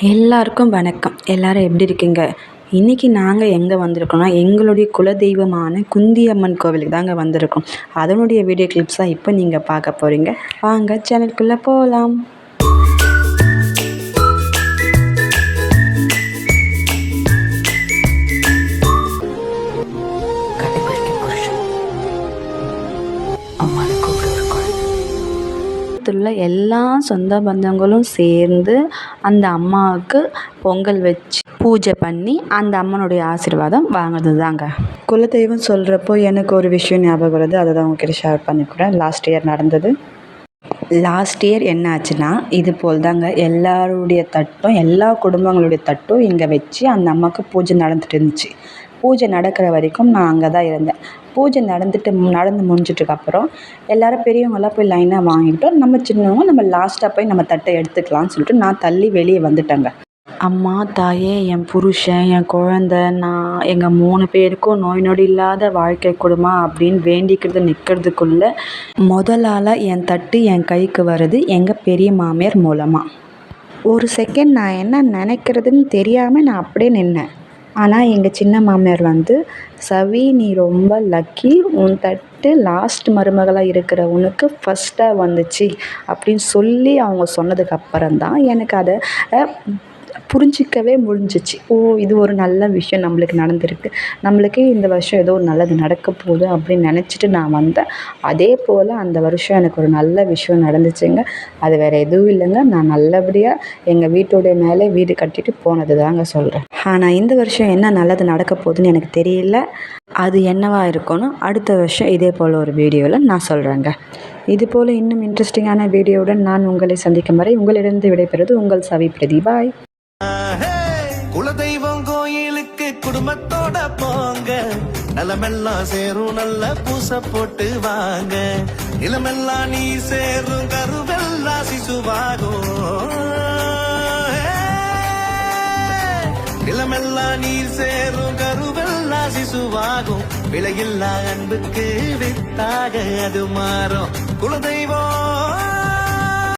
எல்லாருக்கும் வணக்கம். எல்லாரும் எப்படி இருக்கீங்க? இன்றைக்கி நாங்கள் எங்கே வந்திருக்கோம்னா, எங்களுடைய குலதெய்வமான குந்தியம்மன் கோவிலுக்கு தாங்க வந்திருக்கோம். அதனுடைய வீடியோ கிளிப்ஸ் தான் இப்போ நீங்கள் பார்க்க போகிறீங்க. வாங்க சேனலுக்குள்ளே போகலாம். எல்லா சொந்த பந்தங்களும் சேர்ந்து அந்த அம்மாவுக்கு பொங்கல் வச்சு பூஜை பண்ணி அந்த அம்மனுடைய ஆசீர்வாதம் வாங்குறது தாங்க. குலதெய்வம் சொல்கிறப்போ எனக்கு ஒரு விஷயம் ஞாபகம் வருது. அதை தான் உங்ககிட்ட ஷேர் பண்ணிக்கிறேன். லாஸ்ட் இயர் நடந்தது. லாஸ்ட் இயர் என்ன ஆச்சுன்னா, இது போல் தாங்க எல்லாருடைய தட்டும் எல்லா குடும்பங்களுடைய தட்டும் இங்கே வச்சு அந்த அம்மாவுக்கு பூஜை நடந்துட்டு இருந்துச்சு. பூஜை நடக்கிற வரைக்கும் நான் அங்கே தான் இருந்தேன். பூஜை நடந்து முடிஞ்சிட்டுக்கப்புறம் எல்லோரும் பெரியவங்களாம் போய் லைனாக வாங்கிக்கிட்டோம். நம்ம சின்னவங்க நம்ம லாஸ்ட்டாக போய் நம்ம தட்டை எடுத்துக்கலாம்னு சொல்லிட்டு நான் தள்ளி வெளியே வந்துட்டேங்க. அம்மா, தாயே, என் புருஷன், என் குழந்த, நான் எங்கள் 3 பேருக்கும் நோய் நொடி இல்லாத வாழ்க்கை கொடுமா அப்படின்னு வேண்டிக்கிறது நிற்கிறதுக்குள்ளே முதலால் என் தட்டு என் கைக்கு வருது எங்கள் பெரிய மாமியார் மூலமாக. ஒரு செகண்ட் நான் என்ன நினைக்கிறதுன்னு தெரியாமல் நான் அப்படியே நின்னேன். ஆனால் எங்கள் சின்ன மாமியார் சவி, நீ ரொம்ப லக்கி, உன் தட்டு லாஸ்ட் மருமகளாக இருக்கிற உனக்கு ஃபஸ்ட்டாக வந்துச்சு அப்படின்னு சொல்லி அவங்க சொன்னதுக்கப்புறம் தான் எனக்கு அதை புரிஞ்சிக்கவே முடிஞ்சிச்சு. இது ஒரு நல்ல விஷயம் நம்மளுக்கு நடந்திருக்கு, நம்மளுக்கு இந்த வருஷம் ஏதோ ஒரு நல்லது நடக்க போகுது அப்படின்னு நினச்சிட்டு நான் வந்தேன். அதே போல் அந்த வருஷம் எனக்கு ஒரு நல்ல விஷயம் நடந்துச்சுங்க. அது வேறு எதுவும் இல்லைங்க, நான் நல்லபடியாக எங்கள் வீட்டோடைய மேலே வீடு கட்டிட்டு போனது தாங்க சொல்கிறேன். ஆனால் இந்த வருஷம் என்ன நல்லது நடக்க போகுதுன்னு எனக்கு தெரியல. அது என்னவாக இருக்கணும் அடுத்த வருஷம் இதே போல் ஒரு வீடியோவில் நான் சொல்கிறேங்க. இது போல் இன்னும் இன்ட்ரெஸ்டிங்கான வீடியோவுடன் நான் உங்களை சந்திக்கும் வரை உங்களிடம் விடைபெறுவது உங்கள் சவி பிரதீபாய். குலதெய்வம் கோயிலுக்கு குடும்பத்தோட போங்க, நலமெல்லாம் சேரும் நல்ல பூச போட்டு வாங்க, நிலமெல்லாம் நீ சேரும் கருவெல்லாம் சிசுவாகும், நிலமெல்லாம் நீர் சேரும் கருவெல்லாம் சிசுவாகும், விலையில்லா அன்புக்கு வித்தாக அது மாறும் குலதெய்வம்.